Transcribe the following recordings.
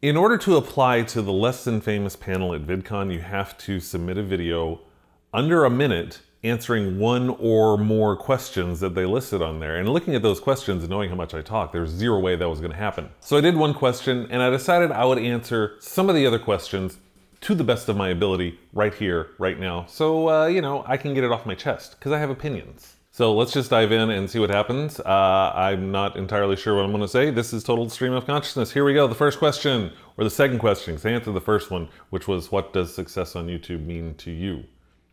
In order to apply to the less than famous panel at Vidcon, you have to submit a video under a minute answering one or more questions that they listed on there. And looking at those questions and knowing how much I talk, there's zero way that was gonna happen. So I did one question and I decided I would answer some of the other questions to the best of my ability right here, right now. So, you know, I can get it off my chest because I have opinions. So let's just dive in and see what happens. I'm not entirely sure what I'm gonna say. This is Total Stream of Consciousness. Here we go, the first question, or the second question, to answer the first one, which was, what does success on YouTube mean to you?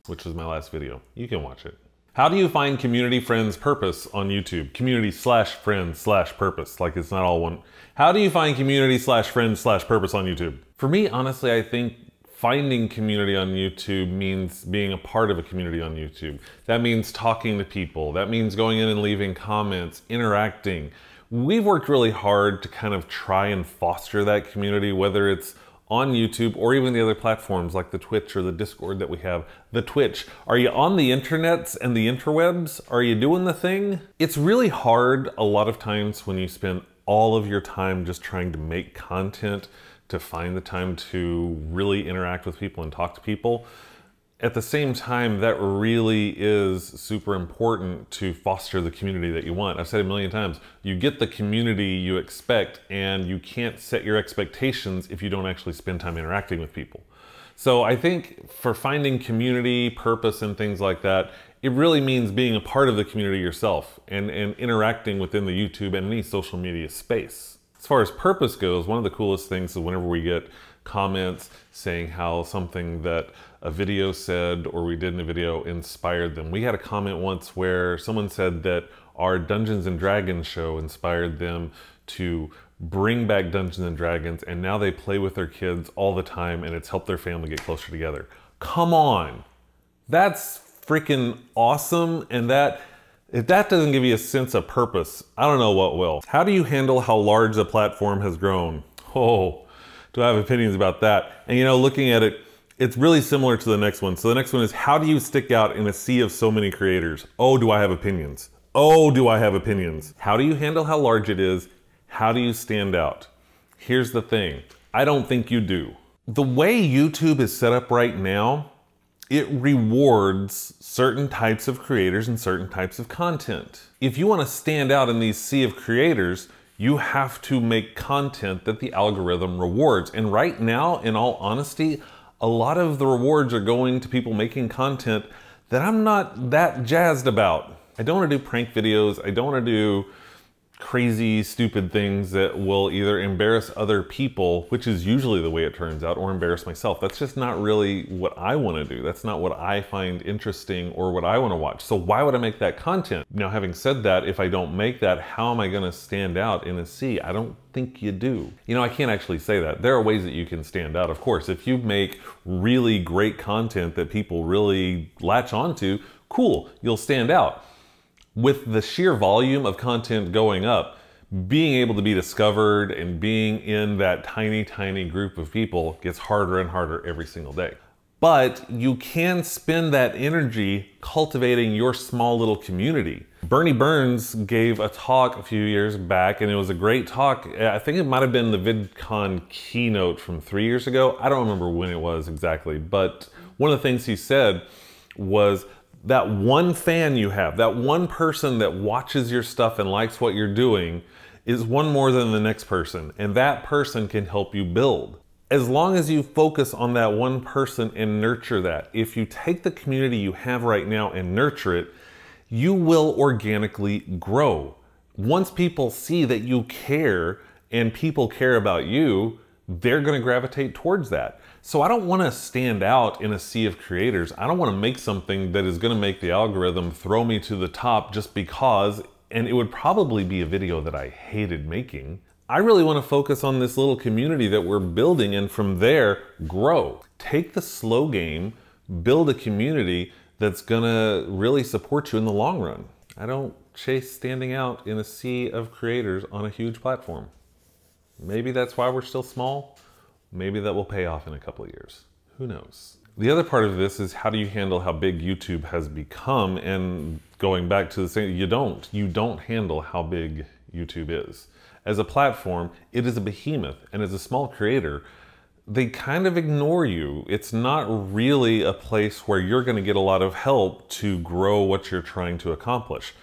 Which was my last video. You can watch it. How do you find community, friends, purpose on YouTube? Community/friends/purpose, like it's not all one. How do you find community/friends/purpose on YouTube? For me, honestly, I think finding community on YouTube means being a part of a community on YouTube. That means talking to people. That means going in and leaving comments, interacting. We've worked really hard to kind of try and foster that community, whether it's on YouTube or even the other platforms like the Twitch or the Discord that we have. The Twitch. Are you on the internets and the interwebs? Are you doing the thing? It's really hard a lot of times when you spend all of your time just trying to make content to find the time to really interact with people and talk to people. At the same time, that really is super important to foster the community that you want. I've said it a million times, you get the community you expect and you can't set your expectations if you don't actually spend time interacting with people. So I think for finding community, purpose, and things like that, it really means being a part of the community yourself and interacting within the YouTube and any social media space. As far as purpose goes, one of the coolest things is whenever we get comments saying how something that a video said or we did in a video inspired them. We had a comment once where someone said that our Dungeons and Dragons show inspired them to bring back Dungeons and Dragons, and now they play with their kids all the time and it's helped their family get closer together. Come on, that's freaking awesome. And if that doesn't give you a sense of purpose, I don't know what will. How do you handle how large the platform has grown? Oh, do I have opinions about that? And you know, looking at it, it's really similar to the next one. So the next one is, how do you stick out in a sea of so many creators? Oh, do I have opinions? Oh, do I have opinions? How do you handle how large it is? How do you stand out? Here's the thing, I don't think you do. The way YouTube is set up right now, it rewards certain types of creators and certain types of content. If you want to stand out in these sea of creators, you have to make content that the algorithm rewards. And right now, in all honesty, a lot of the rewards are going to people making content that I'm not that jazzed about. I don't want to do prank videos. I don't want to do crazy, stupid things that will either embarrass other people, which is usually the way it turns out, or embarrass myself. That's just not really what I want to do. That's not what I find interesting or what I want to watch. So why would I make that content? Now, having said that, if I don't make that, how am I going to stand out in a sea? I don't think you do. You know, I can't actually say that. There are ways that you can stand out. Of course, if you make really great content that people really latch onto, cool, you'll stand out. With the sheer volume of content going up, being able to be discovered and being in that tiny, tiny group of people gets harder and harder every single day. But you can spend that energy cultivating your small little community. Bernie Burns gave a talk a few years back, and it was a great talk. I think it might have been the VidCon keynote from 3 years ago. I don't remember when it was exactly, but one of the things he said was, that one fan you have, that one person that watches your stuff and likes what you're doing, is one more than the next person, and that person can help you build. As long as you focus on that one person and nurture that, if you take the community you have right now and nurture it, you will organically grow. Once people see that you care and people care about you, they're going to gravitate towards that. So I don't want to stand out in a sea of creators. I don't want to make something that is going to make the algorithm throw me to the top just because, and it would probably be a video that I hated making. I really want to focus on this little community that we're building, and from there, grow. Take the slow game, build a community that's going to really support you in the long run. I don't chase standing out in a sea of creators on a huge platform. Maybe that's why we're still small. Maybe that will pay off in a couple of years. Who knows? The other part of this is, how do you handle how big YouTube has become? And going back to the same, you don't handle how big YouTube is. As a platform, it is a behemoth, and as a small creator, they kind of ignore you. It's not really a place where you're going to get a lot of help to grow what you're trying to accomplish.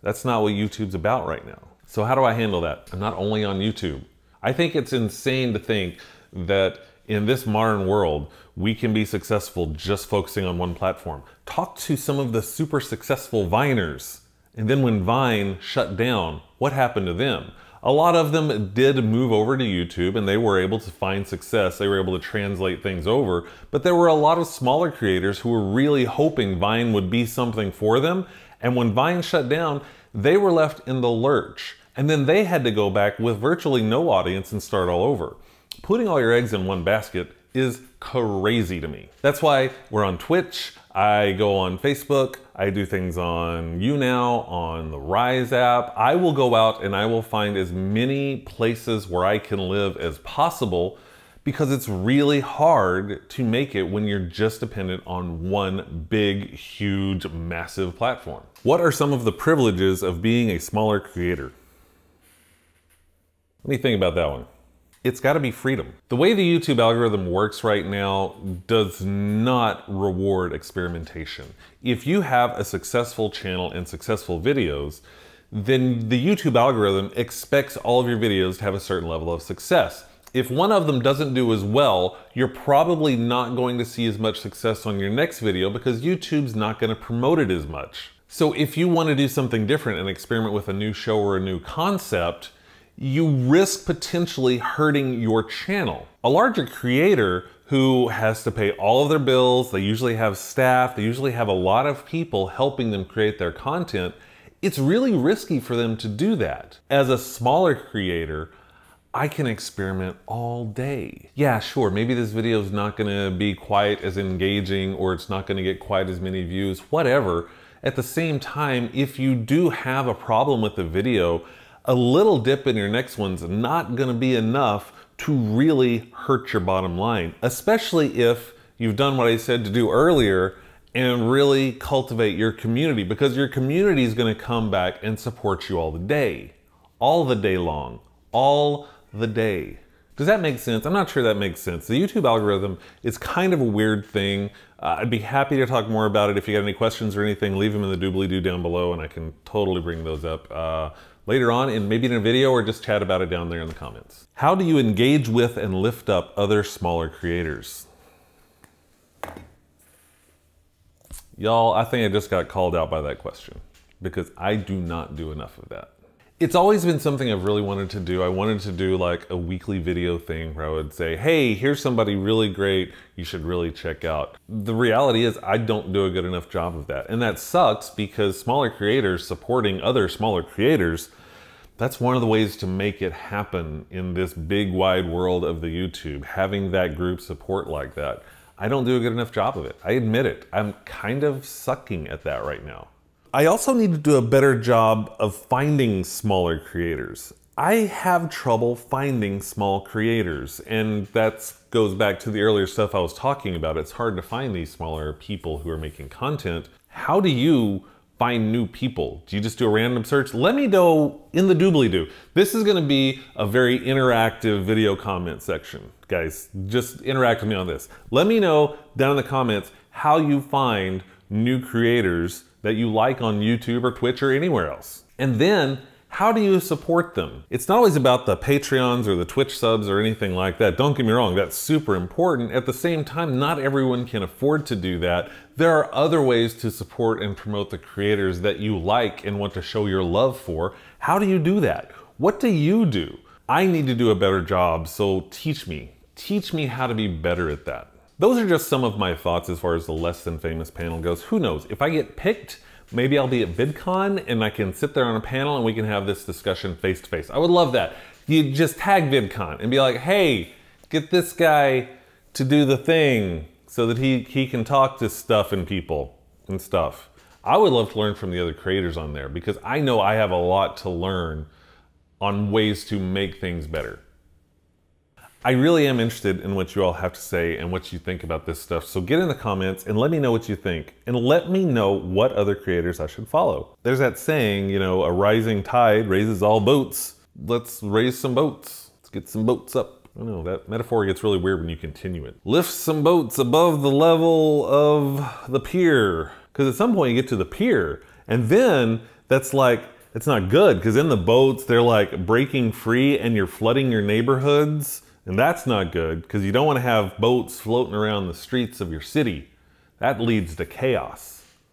That's not what YouTube's about right now. So how do I handle that? I'm not only on YouTube. I think it's insane to think that in this modern world, we can be successful just focusing on one platform. Talk to some of the super successful Viners. And then when Vine shut down, what happened to them? A lot of them did move over to YouTube and they were able to find success. They were able to translate things over. But there were a lot of smaller creators who were really hoping Vine would be something for them. And when Vine shut down, they were left in the lurch. And then they had to go back with virtually no audience and start all over. Putting all your eggs in one basket is crazy to me. That's why we're on Twitch, I go on Facebook, I do things on YouNow, on the Rize app. I will go out and I will find as many places where I can live as possible because it's really hard to make it when you're just dependent on one big, huge, massive platform. What are some of the privileges of being a smaller creator? Let me think about that one. It's got to be freedom. The way the YouTube algorithm works right now does not reward experimentation. If you have a successful channel and successful videos, then the YouTube algorithm expects all of your videos to have a certain level of success. If one of them doesn't do as well, you're probably not going to see as much success on your next video because YouTube's not going to promote it as much. So if you want to do something different and experiment with a new show or a new concept, you risk potentially hurting your channel. A larger creator who has to pay all of their bills, they usually have staff, they usually have a lot of people helping them create their content, it's really risky for them to do that. As a smaller creator, I can experiment all day. Yeah, sure, maybe this video is not gonna be quite as engaging or it's not gonna get quite as many views, whatever. At the same time, if you do have a problem with the video, a little dip in your next one's not gonna be enough to really hurt your bottom line, especially if you've done what I said to do earlier and really cultivate your community, because your community is gonna come back and support you all the day long, all the day. Does that make sense? I'm not sure that makes sense. The YouTube algorithm is kind of a weird thing. I'd be happy to talk more about it. If you got any questions or anything, leave them in the doobly-doo down below and I can totally bring those up later on, and maybe in a video, or just chat about it down there in the comments. How do you engage with and lift up other smaller creators? Y'all, I think I just got called out by that question because I do not do enough of that. It's always been something I've really wanted to do. I wanted to do like a weekly video thing where I would say, hey, here's somebody really great you should really check out. The reality is I don't do a good enough job of that. And that sucks because smaller creators supporting other smaller creators, that's one of the ways to make it happen in this big wide world of the YouTube, having that group support like that. I don't do a good enough job of it. I admit it. I'm kind of sucking at that right now. I also need to do a better job of finding smaller creators. I have trouble finding small creators, and that goes back to the earlier stuff I was talking about. It's hard to find these smaller people who are making content. How do you find new people? Do you just do a random search? Let me know in the doobly-doo. This is gonna be a very interactive video comment section. Guys, just interact with me on this. Let me know down in the comments how you find new creators that you like on YouTube or Twitch or anywhere else. And then, how do you support them? It's not always about the Patreons or the Twitch subs or anything like that. Don't get me wrong, that's super important. At the same time, not everyone can afford to do that. There are other ways to support and promote the creators that you like and want to show your love for. How do you do that? What do you do? I need to do a better job, so teach me. Teach me how to be better at that. Those are just some of my thoughts as far as the less than famous panel goes. Who knows? If I get picked, maybe I'll be at Vidcon and I can sit there on a panel and we can have this discussion face to face. I would love that. You just tag Vidcon and be like, hey, get this guy to do the thing so that he can talk to stuff and people and stuff. I would love to learn from the other creators on there because I know I have a lot to learn on ways to make things better. I really am interested in what you all have to say and what you think about this stuff. So get in the comments and let me know what you think. And let me know what other creators I should follow. There's that saying, you know, a rising tide raises all boats. let's raise some boats. Let's get some boats up. I don't know, that metaphor gets really weird when you continue it. Lift some boats above the level of the pier. Because at some point you get to the pier, and then that's like, it's not good, because then the boats, they're like breaking free and you're flooding your neighborhoods. And that's not good, because you don't want to have boats floating around the streets of your city. That leads to chaos.